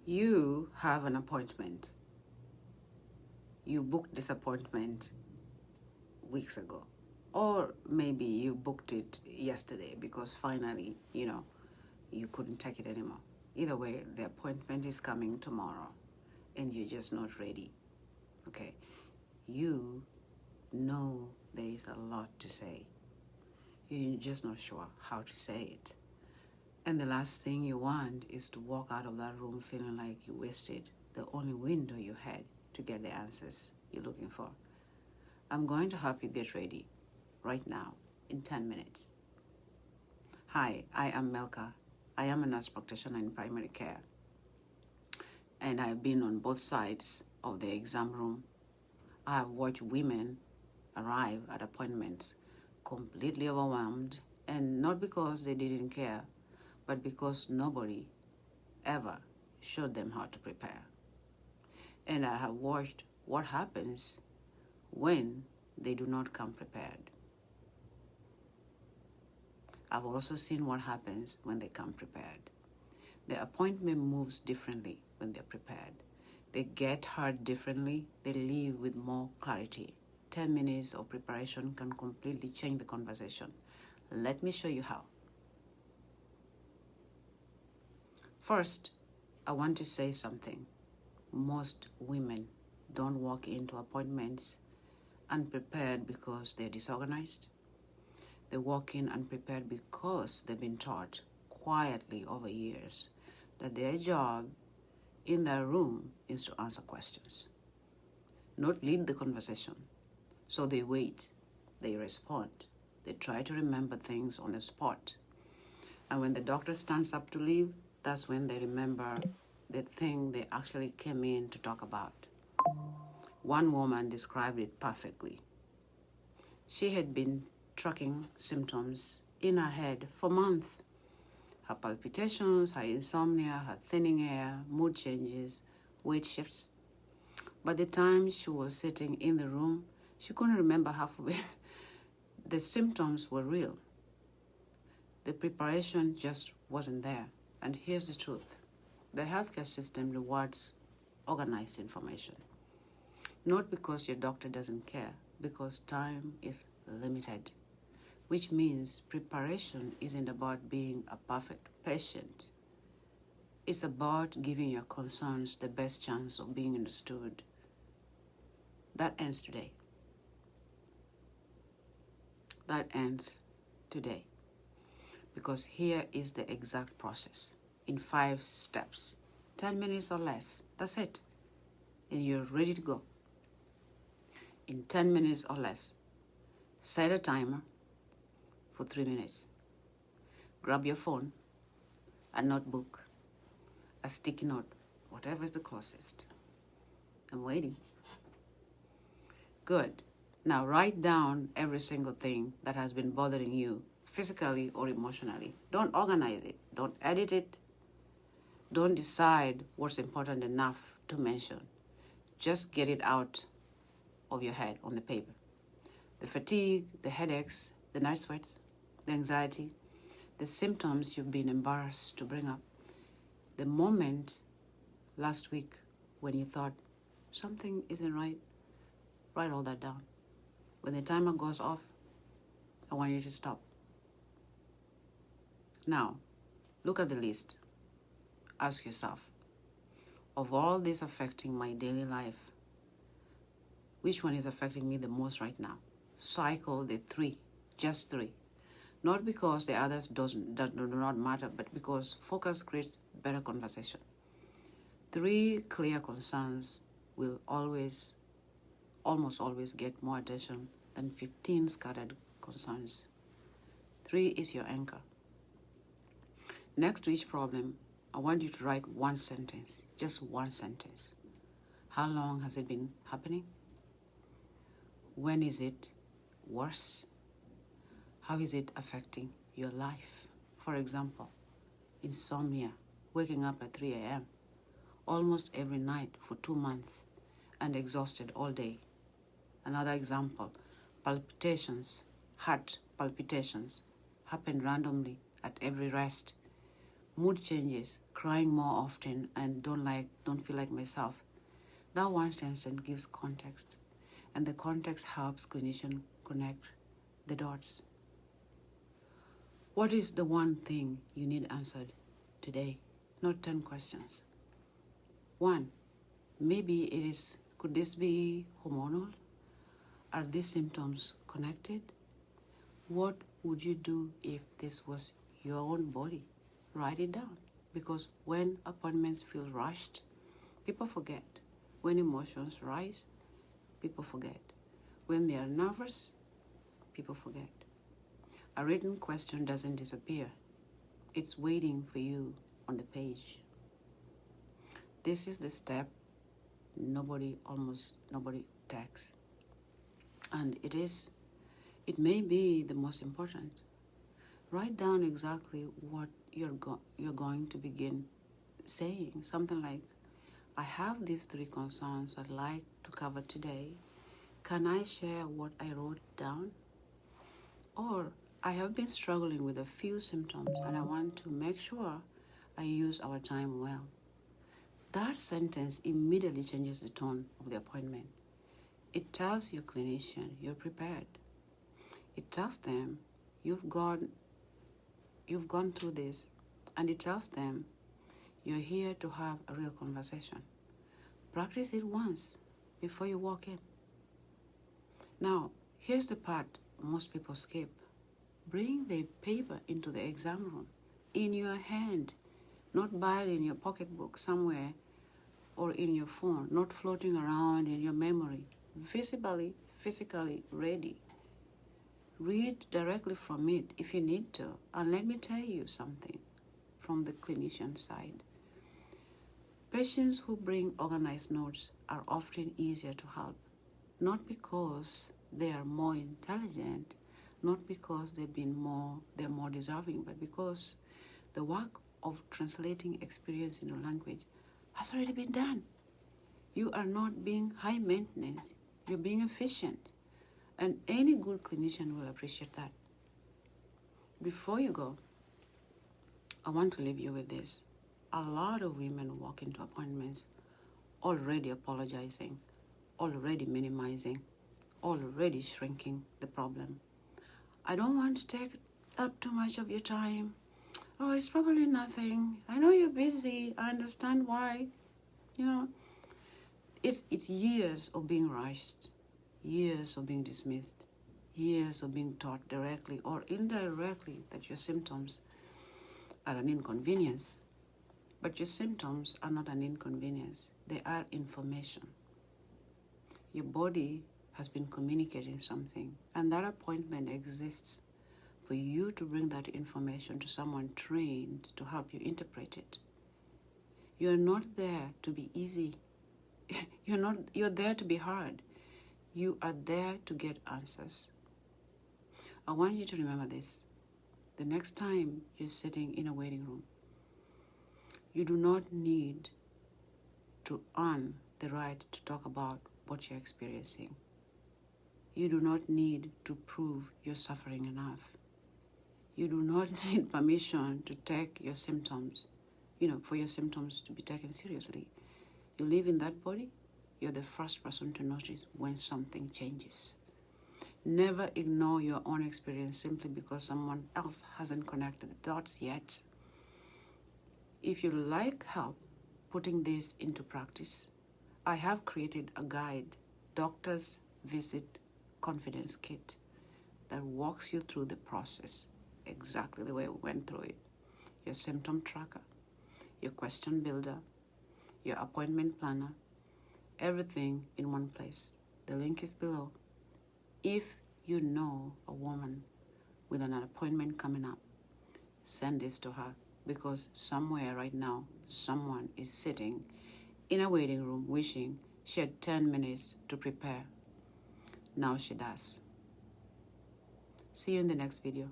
You have an appointment. You booked this appointment weeks ago. Or maybe you booked it yesterday because finally, you couldn't take it anymore. Either way, the appointment is coming tomorrow and you're just not ready. Okay? You know there is a lot to say. You're just not sure how to say it. And the last thing you want is to walk out of that room feeling like you wasted the only window you had to get the answers you're looking for. I'm going to help you get ready right now in 10 minutes. Hi, I am Melka. I am a nurse practitioner in primary care. And I've been on both sides of the exam room. I have watched women arrive at appointments completely overwhelmed, and not because they didn't care, but because nobody ever showed them how to prepare. And I have watched what happens when they do not come prepared. I've also seen what happens when they come prepared. The appointment moves differently when they're prepared. They get heard differently. They leave with more clarity. 10 minutes of preparation can completely change the conversation. Let me show you how. First, I want to say something. Most women don't walk into appointments unprepared because they're disorganized. They walk in unprepared because they've been taught quietly over years that their job in their room is to answer questions, not lead the conversation. So they wait, they respond, they try to remember things on the spot. And when the doctor stands up to leave, that's when they remember the thing they actually came in to talk about. One woman described it perfectly. She had been tracking symptoms in her head for months. Her palpitations, her insomnia, her thinning hair, mood changes, weight shifts. By the time she was sitting in the room, she couldn't remember half of it. The symptoms were real. The preparation just wasn't there. And here's the truth. The healthcare system rewards organized information. Not because your doctor doesn't care, because time is limited. Which means preparation isn't about being a perfect patient. It's about giving your concerns the best chance of being understood. That ends today. That ends today. Because here is the exact process in 5 steps. 10 minutes or less. That's it. And you're ready to go. In 10 minutes or less, set a timer for 3 minutes. Grab your phone, a notebook, a sticky note, whatever is the closest. I'm waiting. Good. Now write down every single thing that has been bothering you, physically or emotionally. Don't organize it. Don't edit it. Don't decide what's important enough to mention. Just get it out of your head on the paper. The fatigue, the headaches, the night sweats, the anxiety, the symptoms you've been embarrassed to bring up. The moment last week when you thought something isn't right, write all that down. When the timer goes off, I want you to stop. Now, look at the list. Ask yourself, of all this affecting my daily life, which one is affecting me the most right now? Cycle the 3, just 3. Not because the others do not matter, but because focus creates better conversation. 3 clear concerns will almost always get more attention than 15 scattered concerns. 3 is your anchor. Next to each problem, I want you to write 1 sentence, just 1 sentence. How long has it been happening? When is it worse? How is it affecting your life? For example, insomnia, waking up at 3 a.m. almost every night for 2 months and exhausted all day. Another example, palpitations, heart palpitations, happen randomly at every rest. Mood changes, crying more often and don't feel like myself. That one sentence gives context, and the context helps clinician connect the dots. What is the one thing you need answered today? Not 10 questions. 1. Maybe could this be hormonal? Are these symptoms connected? What would you do if this was your own body? Write it down. Because when appointments feel rushed, people forget. When emotions rise, people forget. When they are nervous, people forget. A written question doesn't disappear. It's waiting for you on the page. This is the step almost nobody takes. And it may be the most important. Write down exactly what you're going to begin saying. Something like, I have these 3 concerns I'd like to cover today. Can I share what I wrote down? Or, I have been struggling with a few symptoms and I want to make sure I use our time well. That sentence immediately changes the tone of the appointment. It tells your clinician you're prepared. It tells them you've gone through this, and it tells them you're here to have a real conversation. Practice it once before you walk in. Now, here's the part most people skip. Bring the paper into the exam room, in your hand, not buried in your pocketbook somewhere or in your phone, not floating around in your memory. Visibly, physically ready. Read directly from it if you need to. And let me tell you something from the clinician side. Patients who bring organized notes are often easier to help, not because they are more intelligent, not because they're more deserving, but because the work of translating experience into language has already been done. You are not being high maintenance, you're being efficient. And any good clinician will appreciate that. Before you go, I want to leave you with this. A lot of women walk into appointments already apologizing, already minimizing, already shrinking the problem. I don't want to take up too much of your time. Oh, it's probably nothing. I know you're busy. I understand why. It's years of being rushed, years of being dismissed, years of being taught directly or indirectly that your symptoms are an inconvenience. But your symptoms are not an inconvenience. They are information. Your body has been communicating something, and that appointment exists for you to bring that information to someone trained to help you interpret it. You're not there to be easy. You're there to be hard. You are there to get answers. I want you to remember this. The next time you're sitting in a waiting room, you do not need to earn the right to talk about what you're experiencing. You do not need to prove you're suffering enough. You do not need permission to take your symptoms, for your symptoms to be taken seriously. You live in that body, you're the first person to notice when something changes. Never ignore your own experience simply because someone else hasn't connected the dots yet. If you like help putting this into practice, I have created a guide, Doctor's Visit Confidence Kit, that walks you through the process exactly the way we went through it. Your symptom tracker, your question builder, your appointment planner, everything in one place. The link is below. If you know a woman with an appointment coming up, send this to her, because somewhere right now, someone is sitting in a waiting room wishing she had 10 minutes to prepare. Now she does. See you in the next video.